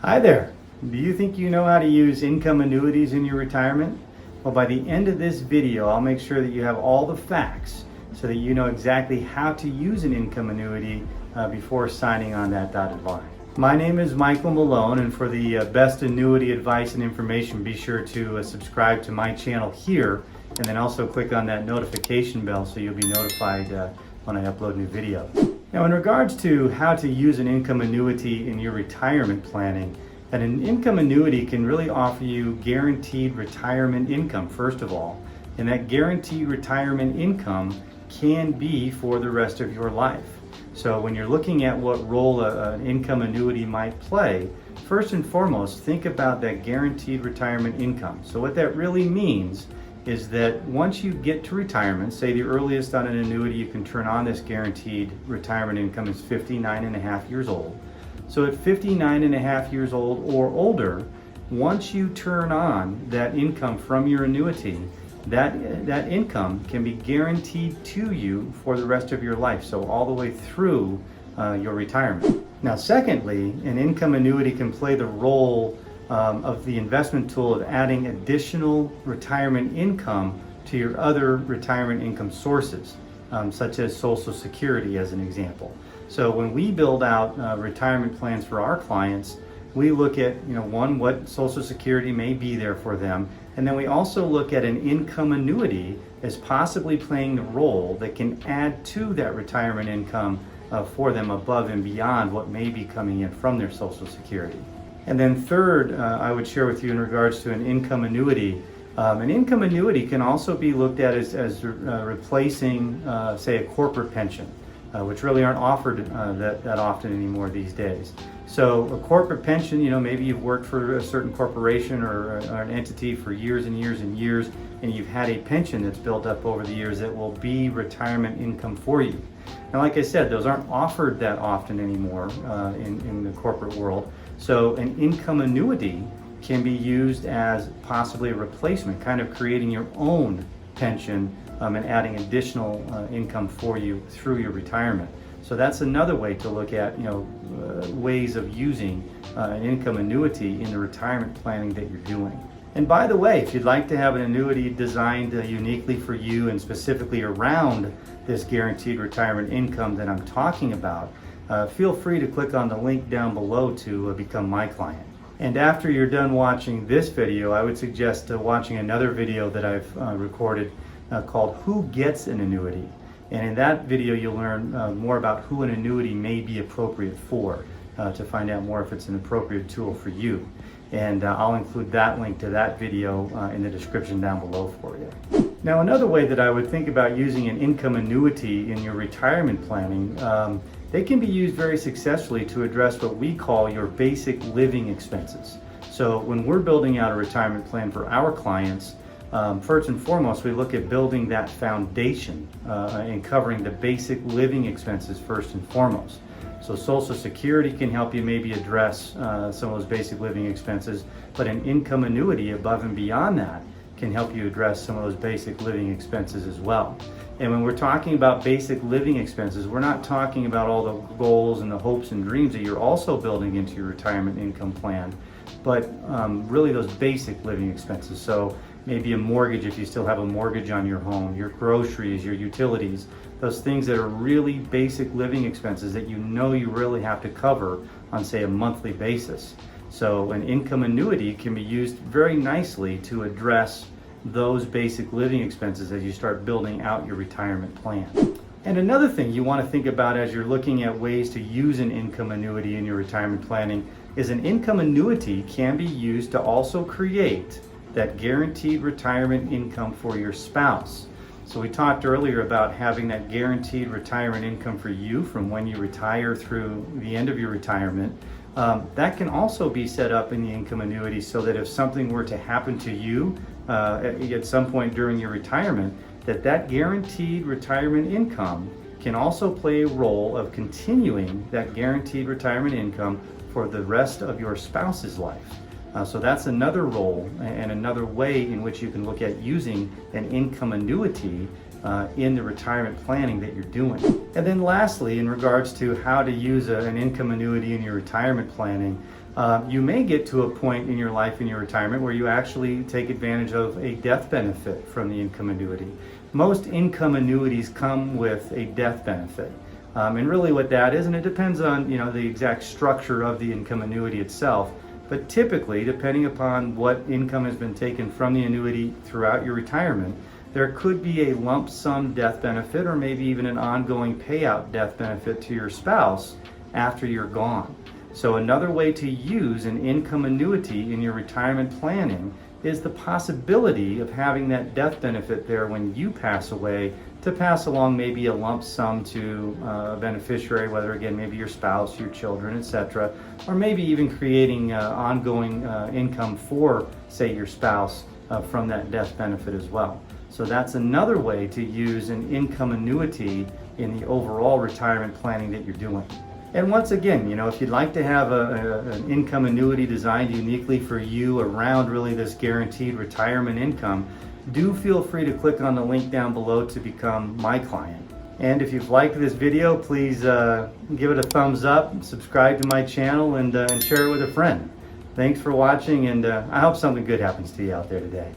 Hi there. Do you think you know how to use income annuities in your retirement? Well, by the end of this video, I'll make sure that you have all the facts so that you know exactly how to use an income annuity before signing on that dotted line. My name is Michael Malone, and for the best annuity advice and information, be sure to subscribe to my channel here, and then also click on that notification bell so you'll be notified when I upload new videos. Now, in regards to how to use an income annuity in your retirement planning, an income annuity can really offer you guaranteed retirement income, first of all, and that guaranteed retirement income can be for the rest of your life. So when you're looking at what role an income annuity might play, first and foremost, think about that guaranteed retirement income. So what that really means is that once you get to retirement, say the earliest on an annuity you can turn on this guaranteed retirement income is 59 and a half years old. So at 59 and a half years old or older, once you turn on that income from your annuity, that income can be guaranteed to you for the rest of your life, so all the way through your retirement. Now, secondly, an income annuity can play the role of the investment tool of adding additional retirement income to your other retirement income sources, such as Social Security as an example. So when we build out retirement plans for our clients, we look at, one, what Social Security may be there for them, and then we also look at an income annuity as possibly playing the role that can add to that retirement income for them above and beyond what may be coming in from their Social Security. And then third, I would share with you in regards to an income annuity. An income annuity can also be looked at as replacing, say, a corporate pension, which really aren't offered that often anymore these days. So a corporate pension, maybe you've worked for a certain corporation or an entity for years and years and years, and you've had a pension that's built up over the years that will be retirement income for you. Now, like I said, those aren't offered that often anymore in the corporate world. So an income annuity can be used as possibly a replacement, kind of creating your own pension and adding additional income for you through your retirement. So that's another way to look at ways of using an income annuity in the retirement planning that you're doing. And by the way, if you'd like to have an annuity designed uniquely for you and specifically around this guaranteed retirement income that I'm talking about, feel free to click on the link down below to become my client. And after you're done watching this video, I would suggest watching another video that I've recorded called Who Gets an Annuity? And in that video, you'll learn more about who an annuity may be appropriate for to find out more if it's an appropriate tool for you. And I'll include that link to that video in the description down below for you. Now, another way that I would think about using an income annuity in your retirement planning, they can be used very successfully to address what we call your basic living expenses. So when we're building out a retirement plan for our clients, first and foremost, we look at building that foundation and covering the basic living expenses first and foremost. So Social Security can help you maybe address some of those basic living expenses, but an income annuity above and beyond that can help you address some of those basic living expenses as well. And when we're talking about basic living expenses, we're not talking about all the goals and the hopes and dreams that you're also building into your retirement income plan, but really those basic living expenses. So maybe a mortgage if you still have a mortgage on your home, your groceries, your utilities, those things that are really basic living expenses that you really have to cover on, say, a monthly basis. So an income annuity can be used very nicely to address those basic living expenses as you start building out your retirement plan. And another thing you want to think about as you're looking at ways to use an income annuity in your retirement planning is an income annuity can be used to also create that guaranteed retirement income for your spouse. So we talked earlier about having that guaranteed retirement income for you from when you retire through the end of your retirement. That can also be set up in the income annuity so that if something were to happen to you at some point during your retirement, that guaranteed retirement income can also play a role of continuing that guaranteed retirement income for the rest of your spouse's life. So that's another role and another way in which you can look at using an income annuity in the retirement planning that you're doing. And then lastly, in regards to how to use an income annuity in your retirement planning, You may get to a point in your life, in your retirement, where you actually take advantage of a death benefit from the income annuity. Most income annuities come with a death benefit. And really what that is, and it depends on the exact structure of the income annuity itself, but typically, depending upon what income has been taken from the annuity throughout your retirement, there could be a lump sum death benefit or maybe even an ongoing payout death benefit to your spouse after you're gone. So another way to use an income annuity in your retirement planning is the possibility of having that death benefit there when you pass away, to pass along maybe a lump sum to a beneficiary, whether again maybe your spouse, your children, etc., or maybe even creating ongoing income for, say, your spouse from that death benefit as well. So that's another way to use an income annuity in the overall retirement planning that you're doing. And once again, if you'd like to have an income annuity designed uniquely for you around really this guaranteed retirement income, do feel free to click on the link down below to become my client. And if you've liked this video, please give it a thumbs up, subscribe to my channel, and share it with a friend. Thanks for watching, and I hope something good happens to you out there today.